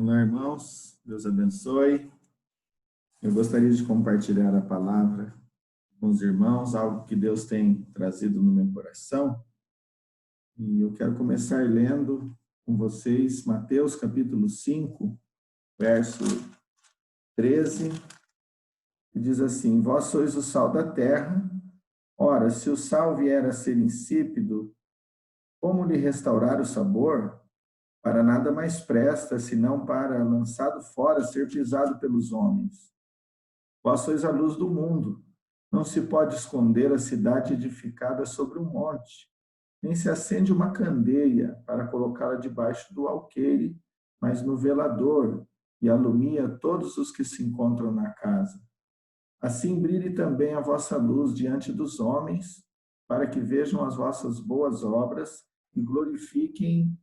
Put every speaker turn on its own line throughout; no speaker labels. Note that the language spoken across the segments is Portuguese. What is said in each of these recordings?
Olá, irmãos. Deus abençoe. Eu gostaria de compartilhar a palavra com os irmãos, algo que Deus tem trazido no meu coração. E eu quero começar lendo com vocês Mateus capítulo 5, verso 13, que diz assim: Vós sois o sal da terra. Ora, se o sal vier a ser insípido, como lhe restaurar o sabor? Para nada mais presta, senão para, lançado fora, ser pisado pelos homens. Vós sois a luz do mundo. Não se pode esconder a cidade edificada sobre um monte, nem se acende uma candeia para colocá-la debaixo do alqueire, mas no velador, e alumia todos os que se encontram na casa. Assim brilhe também a vossa luz diante dos homens, para que vejam as vossas boas obras e glorifiquem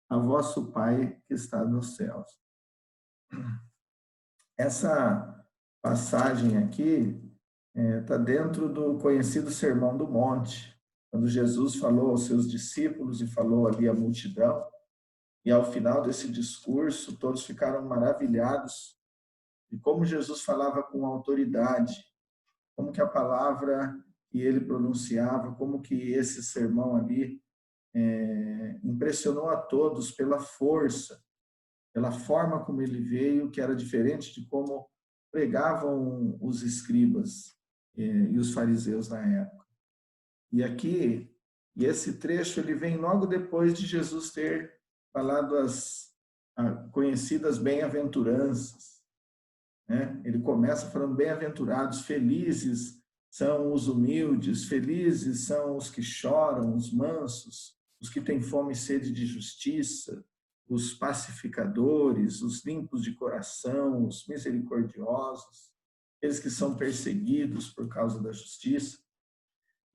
a vosso Pai que está nos céus. Essa passagem aqui está dentro do conhecido Sermão do Monte, quando Jesus falou aos seus discípulos e falou ali à multidão, e ao final desse discurso, todos ficaram maravilhados de como Jesus falava com autoridade, como que a palavra que ele pronunciava, como que esse sermão ali impressionou a todos pela força, pela forma como ele veio, que era diferente de como pregavam os escribas e os fariseus na época. E esse trecho ele vem logo depois de Jesus ter falado as conhecidas bem-aventuranças, né? Ele começa falando: bem-aventurados, felizes são os humildes, felizes são os que choram, os mansos, os que têm fome e sede de justiça, os pacificadores, os limpos de coração, os misericordiosos, aqueles que são perseguidos por causa da justiça.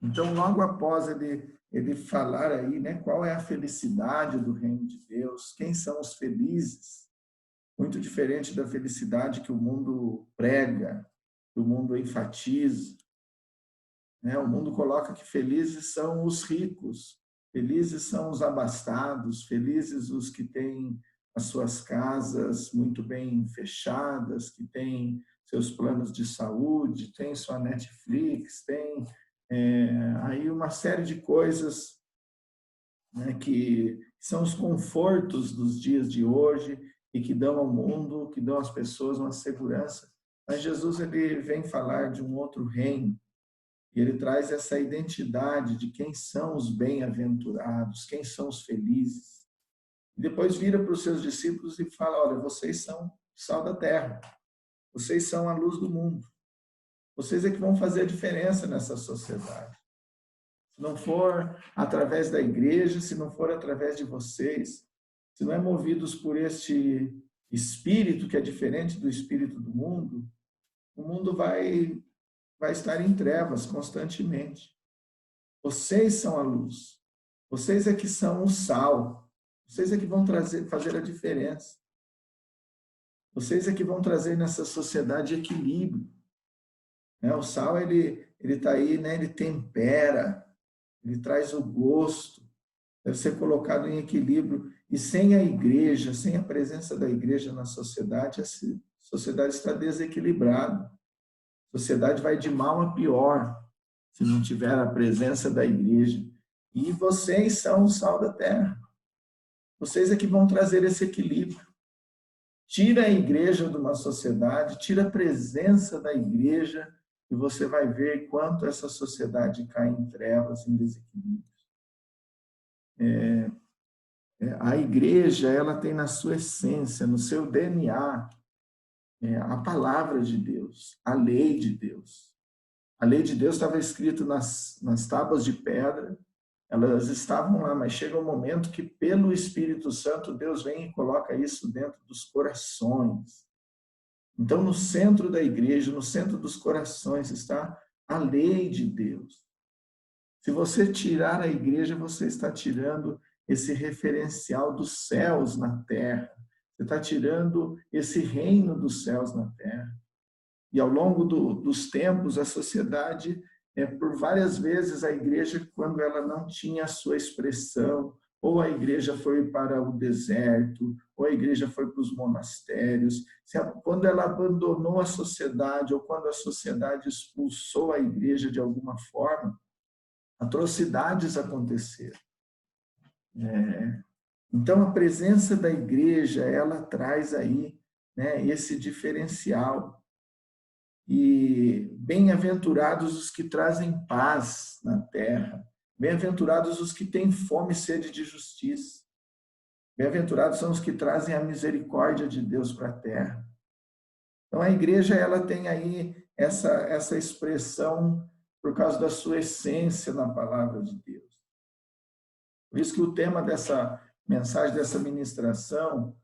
Então, logo após ele falar aí, né, qual é a felicidade do reino de Deus, quem são os felizes, muito diferente da felicidade que o mundo prega, que o mundo enfatiza, né? O mundo coloca que felizes são os ricos, felizes são os abastados, felizes os que têm as suas casas muito bem fechadas, que têm seus planos de saúde, têm sua Netflix, têm aí uma série de coisas, né, que são os confortos dos dias de hoje e que dão ao mundo, que dão às pessoas uma segurança. Mas Jesus ele vem falar de um outro reino, e ele traz essa identidade de quem são os bem-aventurados, quem são os felizes. E depois vira para os seus discípulos e fala: olha, vocês são sal da terra, vocês são a luz do mundo, vocês é que vão fazer a diferença nessa sociedade. Se não for através da igreja, se não for através de vocês, se não é movidos por este espírito que é diferente do espírito do mundo, o mundo vai estar em trevas constantemente. Vocês são a luz. Vocês é que são o sal. Vocês é que vão fazer a diferença. Vocês é que vão trazer nessa sociedade equilíbrio. O sal, ele está aí, né? Ele tempera, ele traz o gosto, deve ser colocado em equilíbrio. E sem a igreja, sem a presença da igreja na sociedade, a sociedade está desequilibrada. A sociedade vai de mal a pior se não tiver a presença da igreja. E vocês são o sal da terra. Vocês é que vão trazer esse equilíbrio. Tira a igreja de uma sociedade, tira a presença da igreja, e você vai ver quanto essa sociedade cai em trevas, em desequilíbrio. A igreja, ela tem na sua essência, no seu DNA, a palavra de Deus, a lei de Deus. A lei de Deus estava escrita nas tábuas de pedra, elas estavam lá, mas chega um momento que, pelo Espírito Santo, Deus vem e coloca isso dentro dos corações. Então, no centro da igreja, no centro dos corações, está a lei de Deus. Se você tirar a igreja, você está tirando esse referencial dos céus na terra. Você está tirando esse reino dos céus na terra. E ao longo dos tempos, a sociedade, por várias vezes, a igreja, quando ela não tinha a sua expressão, ou a igreja foi para o deserto, ou a igreja foi para os monastérios. Quando ela abandonou a sociedade, ou quando a sociedade expulsou a igreja de alguma forma, atrocidades aconteceram. Então, a presença da igreja, ela traz aí, né, esse diferencial. E bem-aventurados os que trazem paz na terra. Bem-aventurados os que têm fome e sede de justiça. Bem-aventurados são os que trazem a misericórdia de Deus para a terra. Então, a igreja, ela tem aí essa expressão por causa da sua essência na palavra de Deus. Por isso que o tema dessa mensagem, dessa ministração,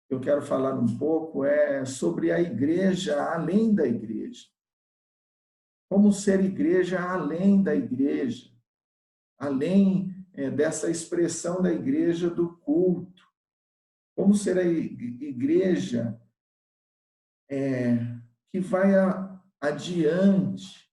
eu quero falar um pouco, é sobre a igreja além da igreja. Como ser igreja além da igreja, além dessa expressão da igreja do culto. Como ser a igreja que vai adiante.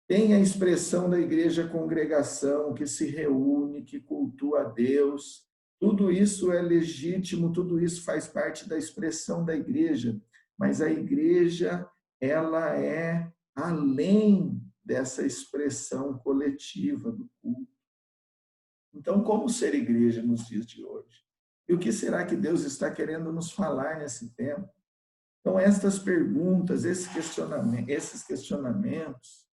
Tem a expressão da igreja congregação, que se reúne, que cultua a Deus. Tudo isso é legítimo, tudo isso faz parte da expressão da igreja. Mas a igreja, ela é além dessa expressão coletiva do culto. Então, como ser igreja nos dias de hoje? E o que será que Deus está querendo nos falar nesse tempo? Então, estas perguntas, esses questionamentos,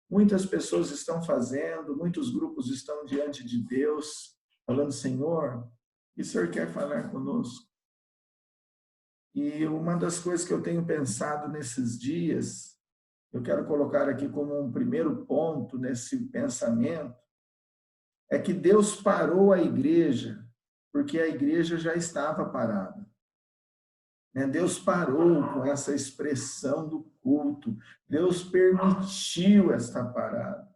muitas pessoas estão fazendo, muitos grupos estão diante de Deus, falando, Senhor, o que o Senhor quer falar conosco? E uma das coisas que eu tenho pensado nesses dias, eu quero colocar aqui como um primeiro ponto nesse pensamento, é que Deus parou a igreja, porque a igreja já estava parada. Deus parou com essa expressão do culto. Deus permitiu esta parada.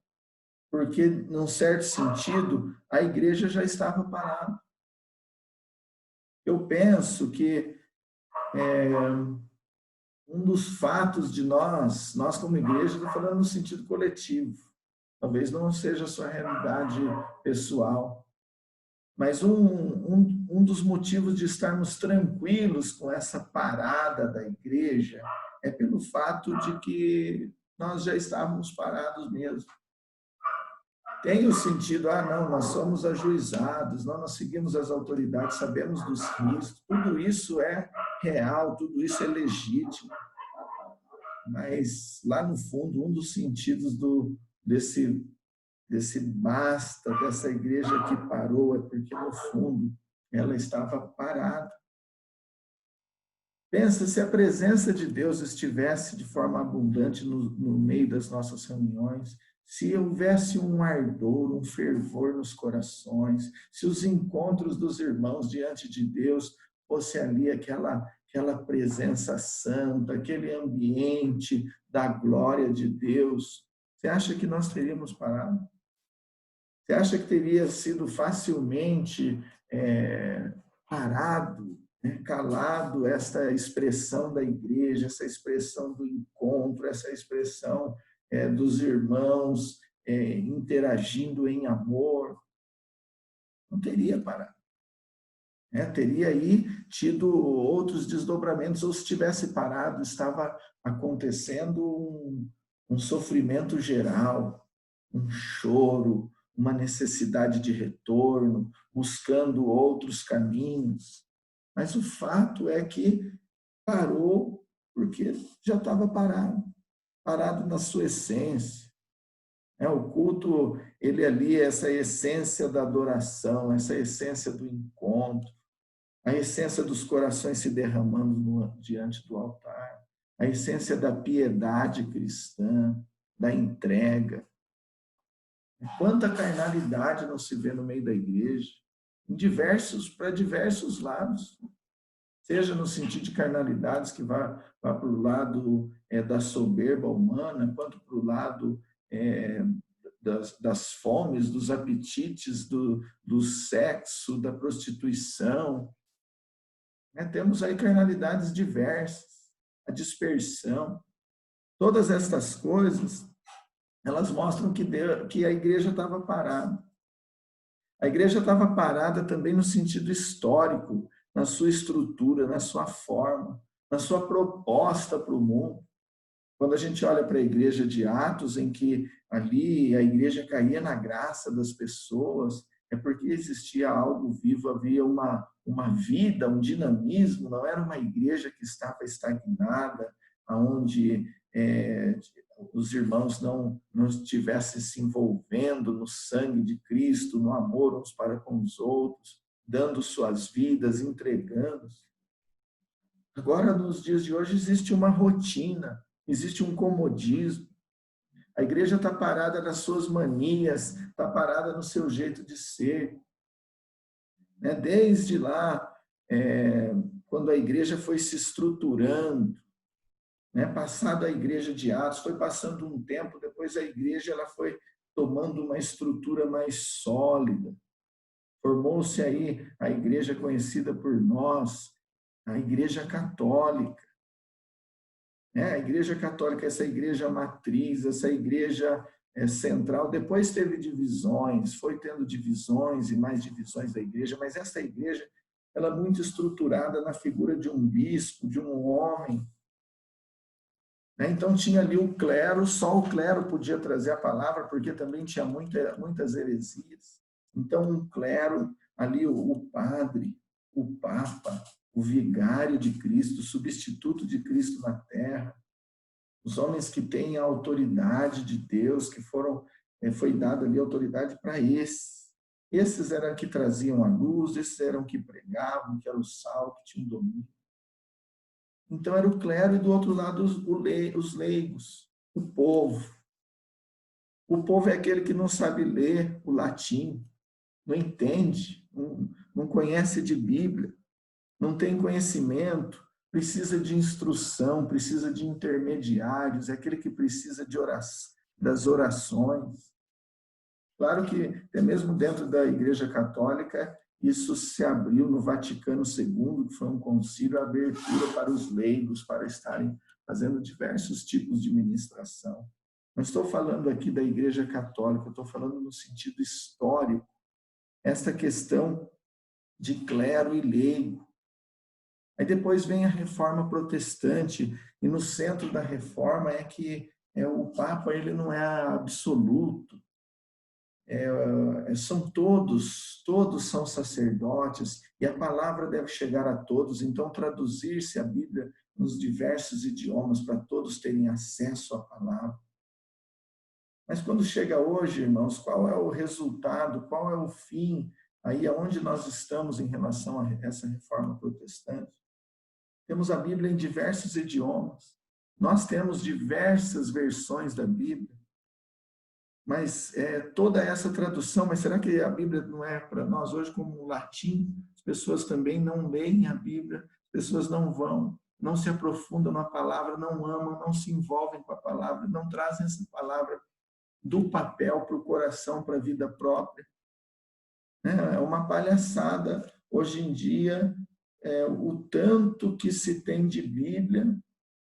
Porque, num certo sentido, a igreja já estava parada. Eu penso que um dos fatos de nós como igreja, estou falando no sentido coletivo, talvez não seja a sua realidade pessoal, mas um dos motivos de estarmos tranquilos com essa parada da igreja é pelo fato de que nós já estávamos parados mesmo. Tem o sentido, não, nós somos ajuizados, nós seguimos as autoridades, sabemos dos riscos, tudo isso é real, tudo isso é legítimo. Mas, lá no fundo, um dos sentidos desse basta, dessa igreja que parou, é porque, no fundo, ela estava parada. Pensa, se a presença de Deus estivesse de forma abundante no meio das nossas reuniões, se houvesse um ardor, um fervor nos corações, se os encontros dos irmãos diante de Deus fosse ali aquela presença santa, aquele ambiente da glória de Deus, você acha que nós teríamos parado? Você acha que teria sido facilmente parado, calado esta expressão da igreja, essa expressão do encontro, essa expressão dos irmãos interagindo em amor? Não teria parado. Teria aí tido outros desdobramentos, ou se tivesse parado, estava acontecendo um sofrimento geral, um choro, uma necessidade de retorno, buscando outros caminhos. Mas o fato é que parou porque já estava parado na sua essência. O culto, ele ali, essa essência da adoração, essa essência do encontro, a essência dos corações se derramando diante do altar, a essência da piedade cristã, da entrega. Quanta carnalidade não se vê no meio da igreja, para diversos lados, seja no sentido de carnalidades que vá para o lado da soberba humana, quanto para o lado das fomes, dos apetites, do sexo, da prostituição. Temos aí carnalidades diversas, a dispersão. Todas estas coisas, elas mostram que a igreja estava parada. A igreja estava parada também no sentido histórico, na sua estrutura, na sua forma, na sua proposta para o mundo. Quando a gente olha para a igreja de Atos, em que ali a igreja caía na graça das pessoas, é porque existia algo vivo, havia uma vida, um dinamismo, não era uma igreja que estava estagnada, onde os irmãos não estivessem se envolvendo no sangue de Cristo, no amor uns para com os outros, dando suas vidas, entregando. Agora, nos dias de hoje, existe uma rotina, existe um comodismo. A igreja está parada nas suas manias, está parada no seu jeito de ser. Desde lá, quando a igreja foi se estruturando, passado a igreja de Atos, foi passando um tempo, depois a igreja ela foi tomando uma estrutura mais sólida. Formou-se aí a igreja conhecida por nós, a Igreja Católica. A Igreja Católica, essa igreja matriz, essa igreja central, depois teve divisões, foi tendo divisões e mais divisões da igreja, mas essa igreja ela é muito estruturada na figura de um bispo, de um homem. Então tinha ali o clero, só o clero podia trazer a palavra, porque também tinha muitas heresias. Então um clero, ali o padre, o papa, o vigário de Cristo, o substituto de Cristo na terra, os homens que têm a autoridade de Deus, que foi dada ali autoridade para esses. Esses eram que traziam a luz, esses eram que pregavam, que eram o sal, que tinham domínio. Então era o clero e do outro lado os leigos, o povo. O povo é aquele que não sabe ler o latim, não entende, não conhece de Bíblia, não tem conhecimento, precisa de instrução, precisa de intermediários, é aquele que precisa das orações. Claro que, até mesmo dentro da Igreja Católica, isso se abriu no Vaticano II, que foi um concílio, a abertura para os leigos, para estarem fazendo diversos tipos de ministração. Não estou falando aqui da Igreja Católica, estou falando no sentido histórico, esta questão de clero e leigo. Aí depois vem a Reforma Protestante, e no centro da Reforma é que o Papa ele não é absoluto, são todos são sacerdotes, e a palavra deve chegar a todos, então traduzir-se a Bíblia nos diversos idiomas, para todos terem acesso à palavra. Mas quando chega hoje, irmãos, qual é o resultado, qual é o fim, aí aonde nós estamos em relação a essa Reforma Protestante? Temos a Bíblia em diversos idiomas, nós temos diversas versões da Bíblia, mas toda essa tradução, mas será que a Bíblia não é para nós hoje como o latim? As pessoas também não leem a Bíblia, as pessoas não se aprofundam na palavra, não amam, não se envolvem com a palavra, não trazem essa palavra do papel para o coração, para a vida própria. É uma palhaçada hoje em dia, o tanto que se tem de Bíblia,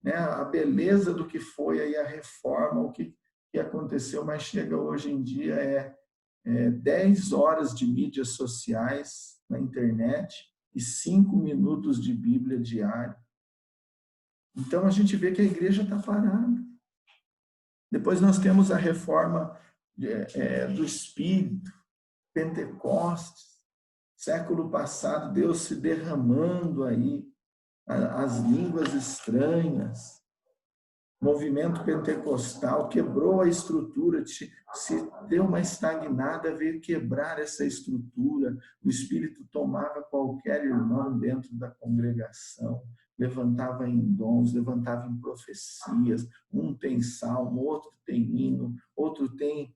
a beleza do que foi aí a reforma, o que aconteceu, mas chega hoje em dia 10 horas de mídias sociais na internet e 5 minutos de Bíblia diária. Então a gente vê que a igreja está parada. Depois nós temos a reforma do Espírito, Pentecostes, século passado, Deus se derramando aí, as línguas estranhas, movimento pentecostal, quebrou a estrutura, se deu uma estagnada, veio quebrar essa estrutura, o Espírito tomava qualquer irmão dentro da congregação, levantava em dons, levantava em profecias, um tem salmo, outro tem hino, outro tem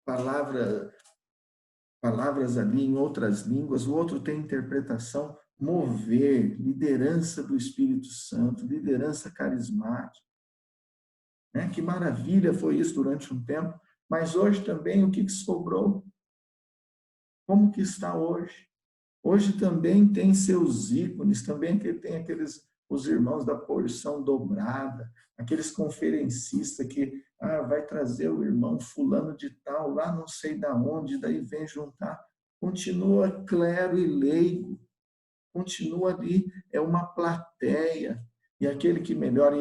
palavras ali em outras línguas, o outro tem interpretação, mover, liderança do Espírito Santo, liderança carismática. Que maravilha foi isso durante um tempo, mas hoje também o que sobrou? Como que está hoje? Hoje também tem seus ícones, também tem os irmãos da porção dobrada, aqueles conferencistas que vai trazer o irmão fulano de tal, lá não sei da onde, daí vem juntar. Continua clero e leigo, continua ali, é uma plateia, e aquele que melhor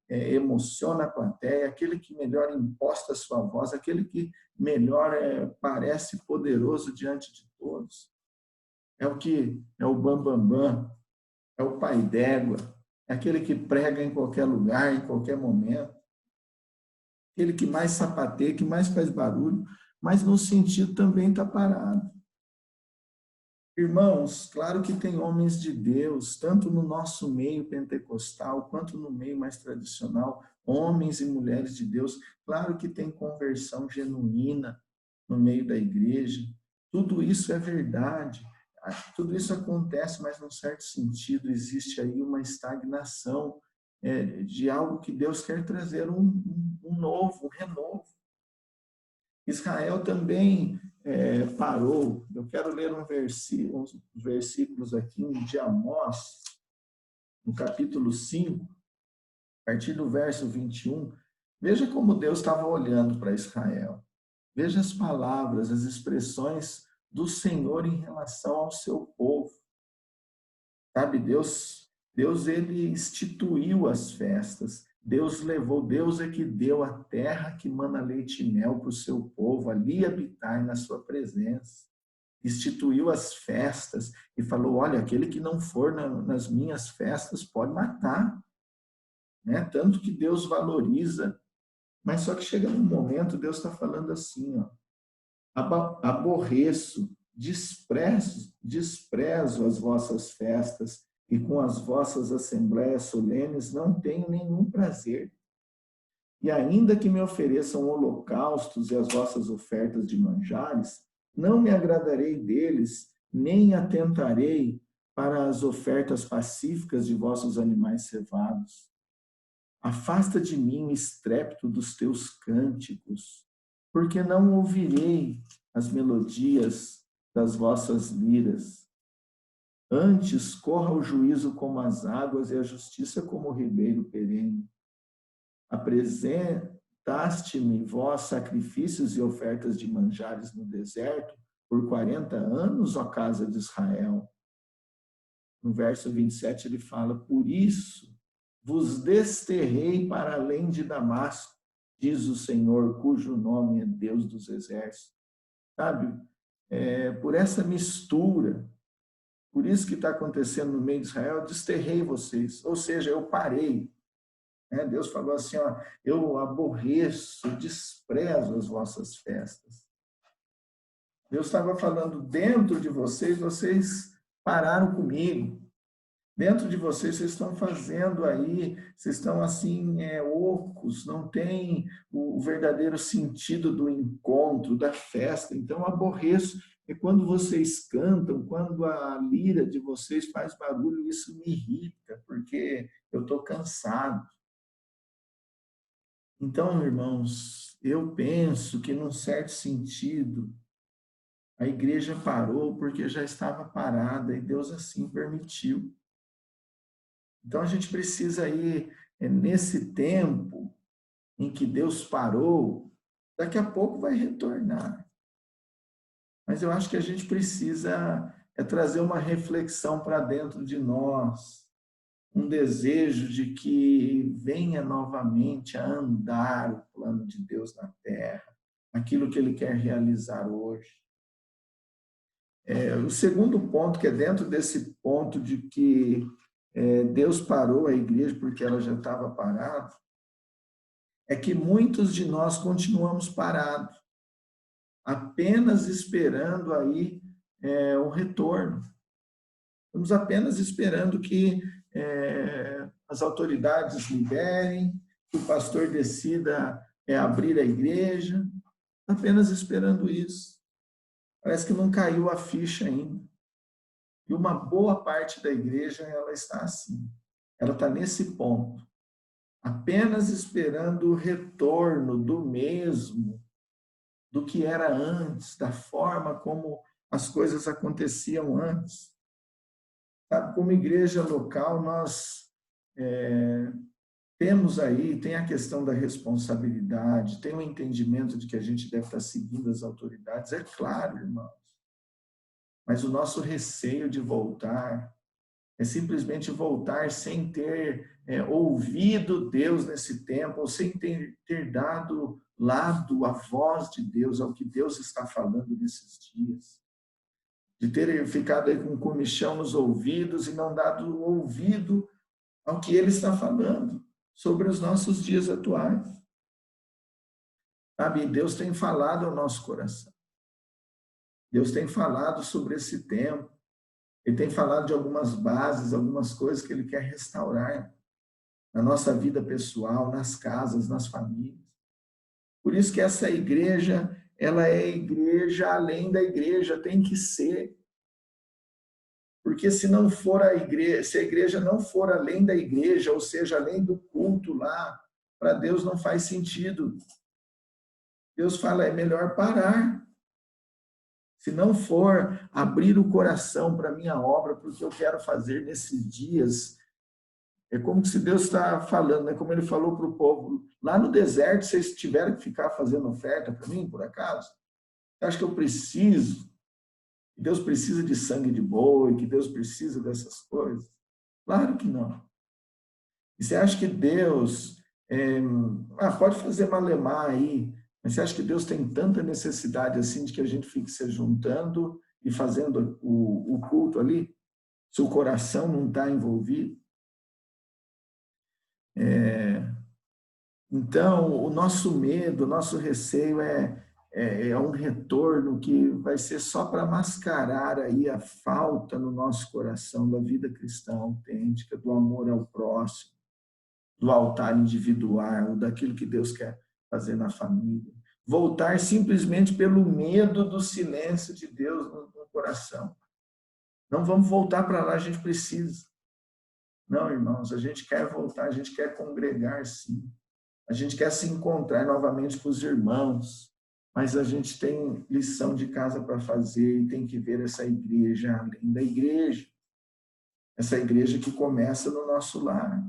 emociona a plateia, aquele que melhor imposta a sua voz, aquele que melhor parece poderoso diante de todos. É o que é o bambambam, bam, bam, é o pai d'égua, é aquele que prega em qualquer lugar, em qualquer momento, aquele que mais sapateia, que mais faz barulho, mas no sentido também está parado. Irmãos, claro que tem homens de Deus, tanto no nosso meio pentecostal, quanto no meio mais tradicional, homens e mulheres de Deus, claro que tem conversão genuína no meio da igreja, tudo isso é verdade, tudo isso acontece, mas num certo sentido existe aí uma estagnação de algo que Deus quer trazer um novo, um renovo. Israel também parou. Eu quero ler uns versículos aqui de Amós, no capítulo 5, a partir do verso 21. Veja como Deus estava olhando para Israel. Veja as palavras, as expressões do Senhor em relação ao seu povo. Sabe, Deus ele instituiu as festas. Deus levou, Deus é que deu a terra que mana leite e mel para o seu povo, ali habitar na sua presença. Instituiu as festas e falou, olha, aquele que não for nas minhas festas pode matar. Né? Tanto que Deus valoriza. Mas só que chega num momento, Deus está falando assim, ó, aborreço, desprezo as vossas festas e com as vossas assembleias solenes não tenho nenhum prazer. E ainda que me ofereçam holocaustos e as vossas ofertas de manjares, não me agradarei deles, nem atentarei para as ofertas pacíficas de vossos animais cevados. Afasta de mim o estrépito dos teus cânticos, porque não ouvirei as melodias das vossas liras. Antes corra o juízo como as águas e a justiça como o ribeiro perene. Apresentaste-me vós sacrifícios e ofertas de manjares no deserto por 40 anos, ó casa de Israel. No verso 27 ele fala, por isso vos desterrei para além de Damasco, diz o Senhor, cujo nome é Deus dos exércitos. Sabe? Por essa mistura, por isso que está acontecendo no meio de Israel, eu desterrei vocês, ou seja, eu parei. Deus falou assim, ó, eu aborreço, desprezo as vossas festas. Deus estava falando, dentro de vocês pararam comigo. Dentro de vocês estão fazendo aí, vocês estão assim, ocos, não tem o verdadeiro sentido do encontro, da festa. Então, aborreço. É quando vocês cantam, quando a lira de vocês faz barulho, isso me irrita, porque eu estou cansado. Então, irmãos, eu penso que, num certo sentido, a igreja parou porque já estava parada e Deus assim permitiu. Então, a gente precisa ir nesse tempo em que Deus parou, daqui a pouco vai retornar. Mas eu acho que a gente precisa trazer uma reflexão para dentro de nós, um desejo de que venha novamente a andar o plano de Deus na terra, aquilo que Ele quer realizar hoje. O segundo ponto, que é dentro desse ponto de que Deus parou a igreja porque ela já estava parada, é que muitos de nós continuamos parados, apenas esperando aí o retorno. Estamos apenas esperando que as autoridades liberem, que o pastor decida abrir a igreja, apenas esperando isso. Parece que não caiu a ficha ainda. E uma boa parte da igreja, ela está assim. Ela está nesse ponto. Apenas esperando o retorno do mesmo, do que era antes, da forma como as coisas aconteciam antes. Sabe, como igreja local, nós Temos aí, tem a questão da responsabilidade, tem o entendimento de que a gente deve estar seguindo as autoridades, é claro, irmãos. Mas o nosso receio de voltar é simplesmente voltar sem ter ouvido Deus nesse tempo, ou sem ter dado lado à voz de Deus, ao que Deus está falando nesses dias. De ter ficado aí com um comichão nos ouvidos e não dado ouvido ao que Ele está falando sobre os nossos dias atuais. Sabe, Deus tem falado ao nosso coração. Deus tem falado sobre esse tempo. Ele tem falado de algumas bases, algumas coisas que Ele quer restaurar na nossa vida pessoal, nas casas, nas famílias. Por isso que essa igreja, ela é igreja além da igreja, tem que ser. Porque se não for a igreja, se a igreja não for além da igreja, ou seja, além do culto lá, para Deus não faz sentido. Deus fala, é melhor parar. Se não for abrir o coração para a minha obra, para o que eu quero fazer nesses dias, é como se Deus está falando, né? Como Ele falou para o povo, lá no deserto, vocês tiveram que ficar fazendo oferta para mim, por acaso? Você acha que eu preciso? Que Deus precisa de sangue de boi, que Deus precisa dessas coisas? Claro que não. E você acha que Deus pode fazer malemar aí, mas você acha que Deus tem tanta necessidade assim de que a gente fique se juntando e fazendo o culto ali? Se o coração não está envolvido? Então, o nosso medo, o nosso receio é um retorno que vai ser só para mascarar aí a falta no nosso coração da vida cristã autêntica, do amor ao próximo, do altar individual, daquilo que Deus quer fazer na família. Voltar simplesmente pelo medo do silêncio de Deus no coração. Não vamos voltar para lá, a gente precisa. Não, irmãos, a gente quer voltar, a gente quer congregar, sim. A gente quer se encontrar novamente com os irmãos, mas a gente tem lição de casa para fazer e tem que ver essa igreja além da igreja. Essa igreja que começa no nosso lar.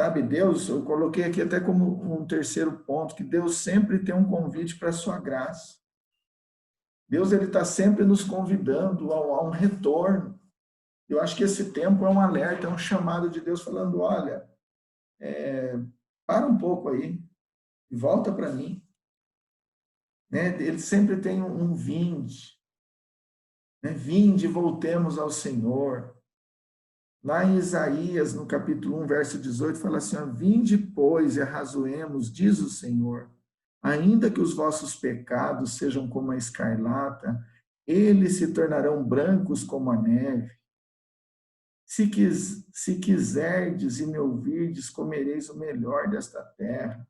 Sabe, Deus, eu coloquei aqui até como um terceiro ponto, que Deus sempre tem um convite para a sua graça. Deus ele está sempre nos convidando a um retorno. Eu acho que esse tempo é um alerta, é um chamado de Deus falando, olha, para um pouco aí e volta para mim. Né? Ele sempre tem um vinde. Né? Vinde, voltemos ao Senhor. Lá em Isaías, no capítulo 1, verso 18, fala assim, ó, vinde, pois, e arrazoemos, diz o Senhor, ainda que os vossos pecados sejam como a escarlata, eles se tornarão brancos como a neve. Se quiserdes e me ouvirdes, comereis o melhor desta terra.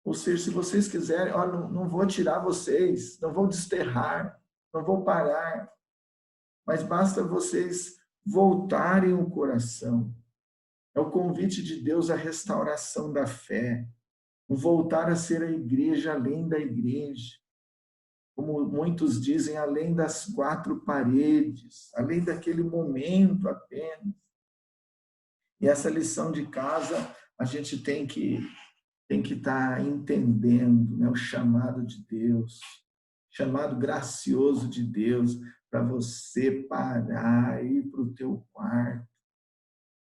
Ou seja, se vocês quiserem, ó, não vou tirar vocês, não vou desterrar, não vou parar, mas basta vocês voltarem o coração. É o convite de Deus à restauração da fé, o voltar a ser a igreja além da igreja. Como muitos dizem, além das quatro paredes, além daquele momento apenas. E essa lição de casa, a gente tem que estar entendendo, né, o chamado de Deus, chamado gracioso de Deus, para você parar, ir para o teu quarto,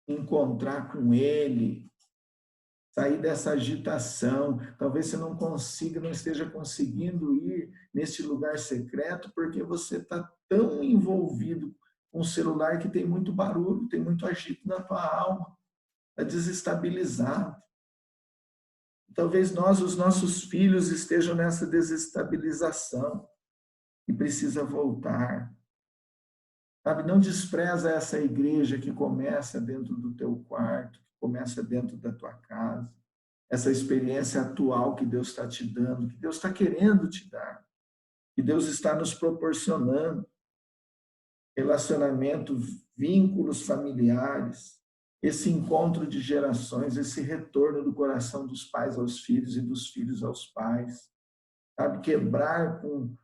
encontrar com Ele, sair dessa agitação. Talvez você não consiga, não esteja conseguindo ir neste lugar secreto, porque você está tão envolvido com o celular que tem muito barulho, tem muito agito na tua alma, está desestabilizado. Talvez os nossos filhos estejam nessa desestabilização e precisa voltar. Sabe, não despreza essa igreja que começa dentro do teu quarto, que começa dentro da tua casa. Essa experiência atual que Deus está te dando, que Deus está querendo te dar, que Deus está nos proporcionando. Relacionamento, vínculos familiares, esse encontro de gerações, esse retorno do coração dos pais aos filhos e dos filhos aos pais, sabe? Quebrar com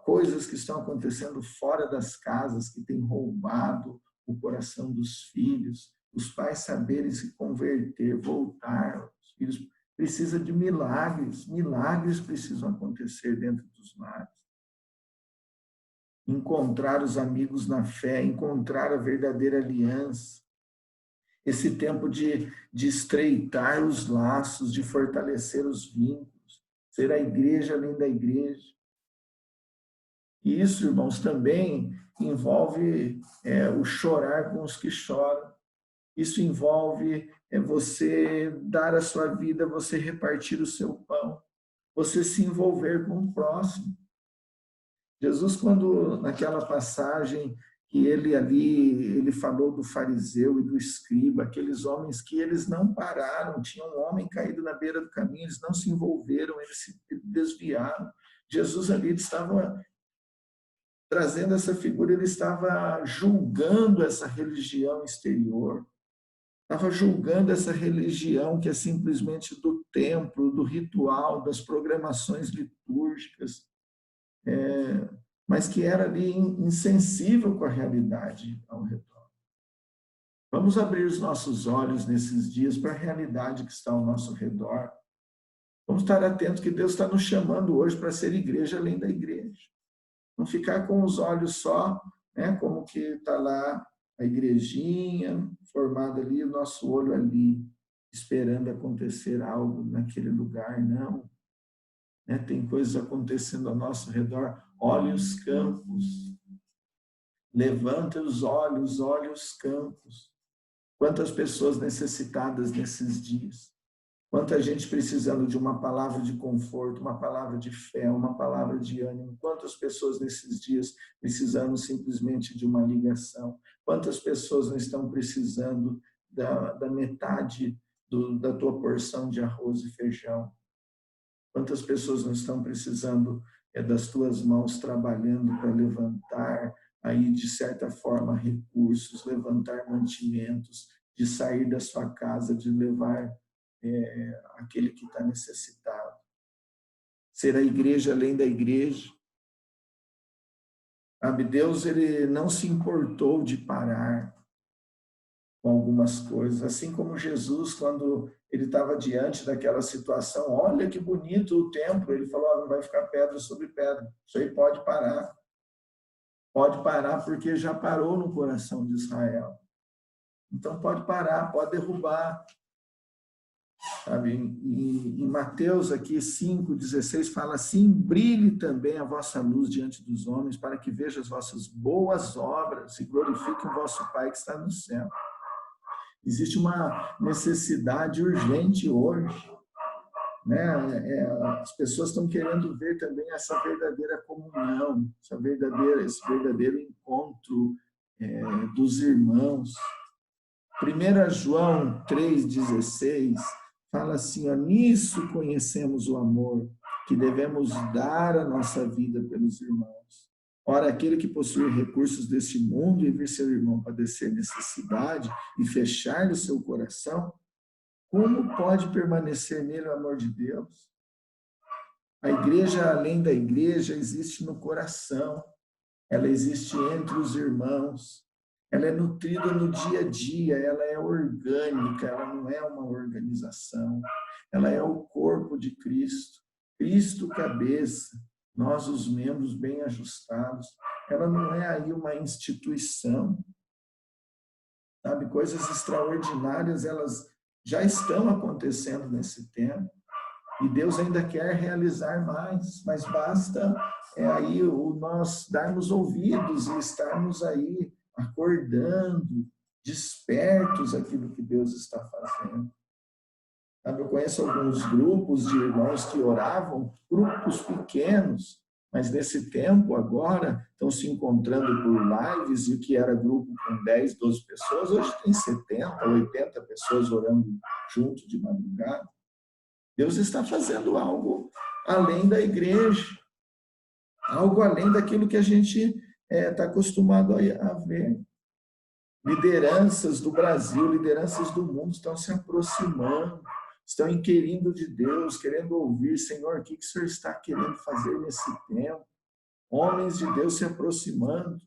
coisas que estão acontecendo fora das casas, que têm roubado o coração dos filhos, os pais saberem se converter, voltar. Os filhos precisam de milagres. Milagres precisam acontecer dentro dos lares. Encontrar os amigos na fé, encontrar a verdadeira aliança. Esse tempo de estreitar os laços, de fortalecer os vínculos, ser a igreja além da igreja. E isso, irmãos, também envolve o chorar com os que choram. Isso envolve você dar a sua vida, você repartir o seu pão, você se envolver com o próximo. Jesus, quando naquela passagem que ele falou do fariseu e do escriba, aqueles homens que eles não pararam, tinha um homem caído na beira do caminho, eles não se envolveram, eles se desviaram. Jesus ali estava trazendo essa figura, ele estava julgando essa religião exterior, estava julgando essa religião que é simplesmente do templo, do ritual, das programações litúrgicas, mas que era ali insensível com a realidade ao redor. Vamos abrir os nossos olhos nesses dias para a realidade que está ao nosso redor. Vamos estar atentos que Deus está nos chamando hoje para ser igreja além da igreja. Não ficar com os olhos só, como que está lá a igrejinha formada ali, o nosso olho ali, esperando acontecer algo naquele lugar, não. Tem coisas acontecendo ao nosso redor. Olhe os campos. Levanta os olhos, olhe os campos. Quantas pessoas necessitadas nesses dias. Quanta gente precisando de uma palavra de conforto, uma palavra de fé, uma palavra de ânimo. Quantas pessoas nesses dias precisando simplesmente de uma ligação. Quantas pessoas não estão precisando da metade da tua porção de arroz e feijão. Quantas pessoas não estão precisando das tuas mãos trabalhando para levantar, aí de certa forma, recursos, levantar mantimentos, de sair da sua casa, de levar aquele que está necessitado. Ser a igreja além da igreja. Sabe, Deus, ele não se importou de parar com algumas coisas, assim como Jesus, quando ele estava diante daquela situação, olha que bonito o templo, ele falou, não vai ficar pedra sobre pedra, isso aí pode parar porque já parou no coração de Israel, então pode parar, pode derrubar, sabe? E em Mateus aqui 5,16 fala assim, brilhe também a vossa luz diante dos homens, para que vejam as vossas boas obras e glorifiquem o vosso Pai que está no céu. Existe uma necessidade urgente hoje, as pessoas estão querendo ver também essa verdadeira comunhão, esse verdadeiro encontro dos irmãos. 1 João 3,16 fala assim, nisso conhecemos o amor, que devemos dar a nossa vida pelos irmãos. Ora, aquele que possui recursos deste mundo e ver seu irmão padecer necessidade e fechar-lhe o seu coração, como pode permanecer nele o amor de Deus? A igreja, além da igreja, existe no coração, ela existe entre os irmãos, ela é nutrida no dia a dia, ela é orgânica, ela não é uma organização, ela é o corpo de Cristo, Cristo cabeça, nós os membros bem ajustados, ela não é aí uma instituição, sabe? Coisas extraordinárias, elas já estão acontecendo nesse tempo, e Deus ainda quer realizar mais, mas basta aí nós darmos ouvidos e estarmos aí acordando, despertos àquilo que Deus está fazendo. Sabe, eu conheço alguns grupos de irmãos que oravam, grupos pequenos, mas nesse tempo agora estão se encontrando por lives, e o que era grupo com 10, 12 pessoas, hoje tem 70, 80 pessoas orando junto de madrugada. Deus está fazendo algo além da igreja, algo além daquilo que a gente está acostumado a ver. Lideranças do Brasil, lideranças do mundo estão se aproximando, estão inquirindo de Deus, querendo ouvir, Senhor, o que o Senhor está querendo fazer nesse tempo? Homens de Deus se aproximando,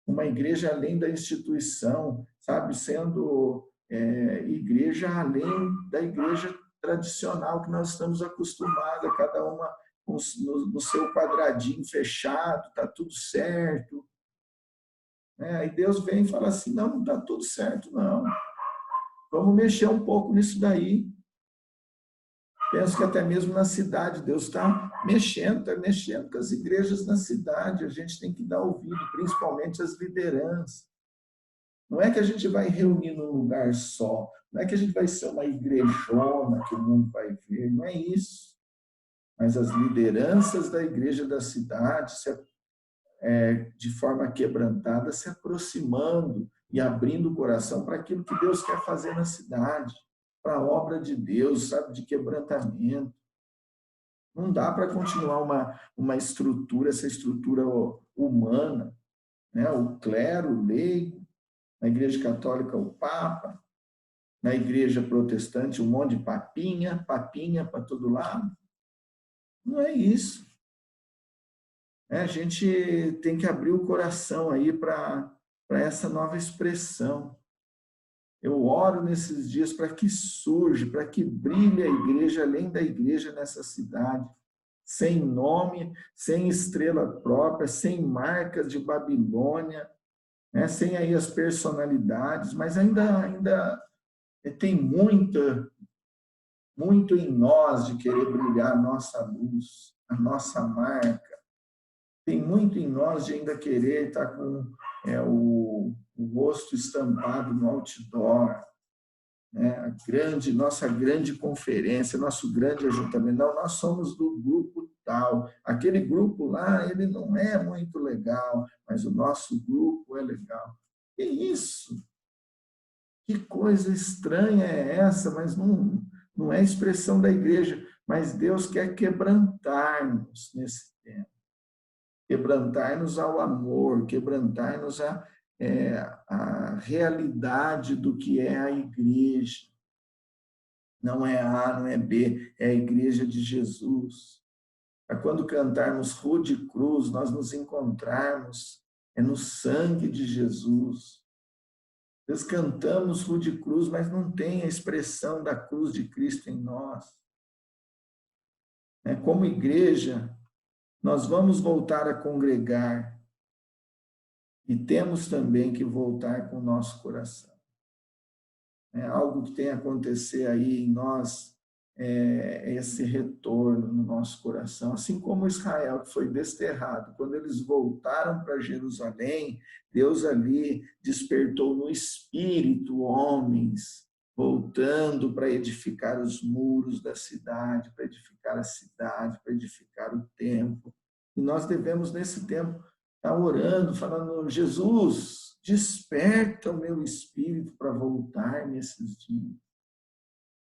uma igreja além da instituição, sabe, sendo igreja além da igreja tradicional que nós estamos acostumados, cada uma no seu quadradinho fechado, está tudo certo. Aí Deus vem e fala assim, não está tudo certo, não. Vamos mexer um pouco nisso daí. Penso que até mesmo na cidade, Deus está mexendo com as igrejas na cidade. A gente tem que dar ouvido, principalmente as lideranças. Não é que a gente vai reunir num lugar só, não é que a gente vai ser uma igrejona que o mundo vai ver, não é isso. Mas as lideranças da igreja da cidade, de forma quebrantada, se aproximando e abrindo o coração para aquilo que Deus quer fazer na cidade, para a obra de Deus, sabe, de quebrantamento. Não dá para continuar uma estrutura, essa estrutura humana, né? O clero, o leigo, na igreja católica o papa, na igreja protestante um monte de papinha para todo lado. Não é isso. A gente tem que abrir o coração aí para essa nova expressão. Eu oro nesses dias para que surja, para que brilhe a igreja, além da igreja nessa cidade, sem nome, sem estrela própria, sem marcas de Babilônia, né? Sem aí as personalidades, mas ainda tem muito em nós de querer brilhar a nossa luz, a nossa marca. Tem muito em nós de ainda querer estar com o rosto estampado no outdoor, né? Nossa grande conferência, nosso grande ajuntamento. Não, nós somos do grupo tal. Aquele grupo lá, ele não é muito legal, mas o nosso grupo é legal. Que isso? Que coisa estranha é essa? Mas não é expressão da igreja. Mas Deus quer quebrantar-nos nesse tempo. Quebrantar-nos ao amor, quebrantar-nos a realidade do que é a igreja. Não é A, não é B, é a igreja de Jesus. Para quando cantarmos Rude Cruz, nós nos encontrarmos no sangue de Jesus. Nós cantamos Rude Cruz, mas não tem a expressão da cruz de Cristo em nós. Como igreja, nós vamos voltar a congregar e temos também que voltar com o nosso coração. Algo que tem a acontecer aí em nós é esse retorno no nosso coração, assim como Israel, que foi desterrado. Quando eles voltaram para Jerusalém, Deus ali despertou no espírito homens, voltando para edificar os muros da cidade, para edificar a cidade, para edificar o templo. E nós devemos, nesse tempo, estar orando, falando, Jesus, desperta o meu espírito para voltar nesses dias.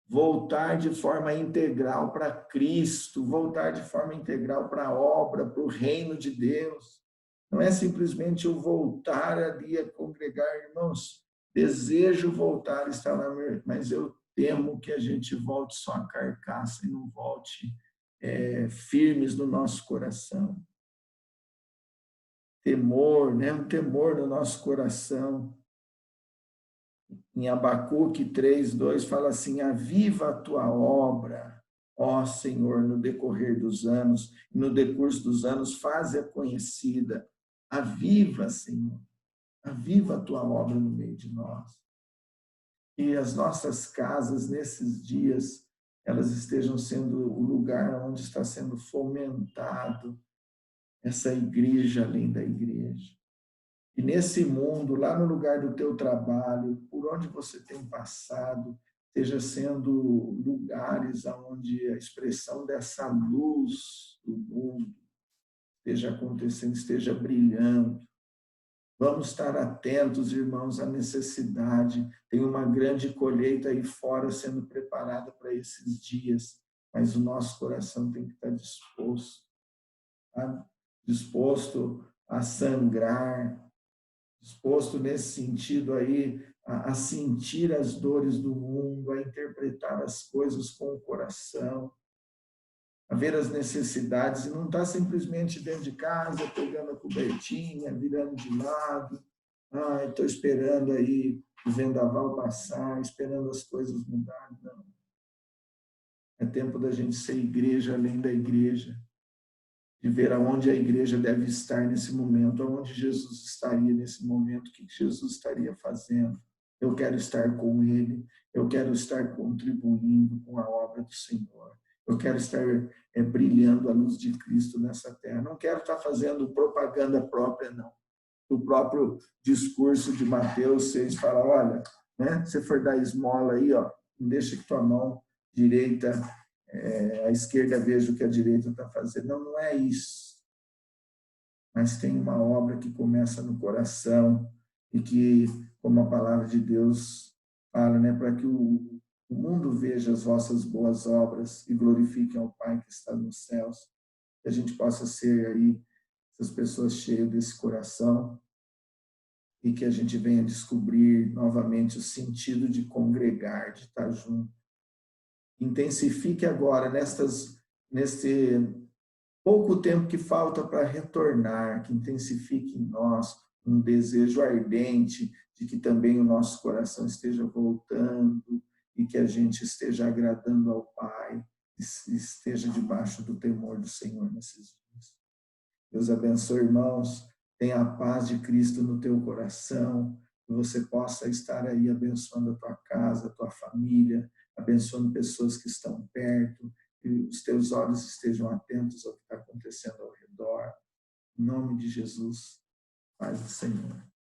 Voltar de forma integral para Cristo, voltar de forma integral para a obra, para o reino de Deus. Não é simplesmente eu voltar ali a congregar, irmãos. Desejo voltar a estar lá, mas eu temo que a gente volte só a carcaça e não volte firmes no nosso coração. Temor, né? Um temor no nosso coração. Em Abacuque 3:2 fala assim: aviva a tua obra, ó Senhor, no decorrer dos anos, e no decurso dos anos, faze-a conhecida. Aviva, Senhor, aviva a tua obra no meio de nós. E as nossas casas, nesses dias, elas estejam sendo o lugar onde está sendo fomentado essa igreja além da igreja. E nesse mundo, lá no lugar do teu trabalho, por onde você tem passado, esteja sendo lugares onde a expressão dessa luz do mundo esteja acontecendo, esteja brilhando. Vamos estar atentos, irmãos, à necessidade. Tem uma grande colheita aí fora sendo preparada para esses dias, mas o nosso coração tem que estar disposto, tá? Disposto a sangrar, disposto nesse sentido aí a sentir as dores do mundo, a interpretar as coisas com o coração, a ver as necessidades, e não estar simplesmente dentro de casa, pegando a cobertinha, virando de lado, estou esperando aí o vendaval passar, esperando as coisas mudarem. Não. É tempo da gente ser igreja além da igreja, de ver aonde a igreja deve estar nesse momento, aonde Jesus estaria nesse momento, o que Jesus estaria fazendo. Eu quero estar com Ele, eu quero estar contribuindo com a obra do Senhor, eu quero estar brilhando a luz de Cristo nessa terra. Não quero estar fazendo propaganda própria, não. O próprio discurso de Mateus 6 fala, olha, né, se for dar esmola aí, ó, não deixa que tua mão direita, a esquerda veja o que a direita está fazendo. Não, não é isso. Mas tem uma obra que começa no coração e que, como a palavra de Deus fala, né, para que o mundo veja as vossas boas obras e glorifique ao Pai que está nos céus, que a gente possa ser aí essas pessoas cheias desse coração e que a gente venha descobrir novamente o sentido de congregar, de estar junto. Intensifique agora, neste pouco tempo que falta para retornar, que intensifique em nós um desejo ardente de que também o nosso coração esteja voltando e que a gente esteja agradando ao Pai, esteja debaixo do temor do Senhor nesses dias. Deus abençoe, irmãos. Tenha a paz de Cristo no teu coração, que você possa estar aí abençoando a tua casa, a tua família, abençoando pessoas que estão perto, que os teus olhos estejam atentos ao que está acontecendo ao redor. Em nome de Jesus, paz do Senhor.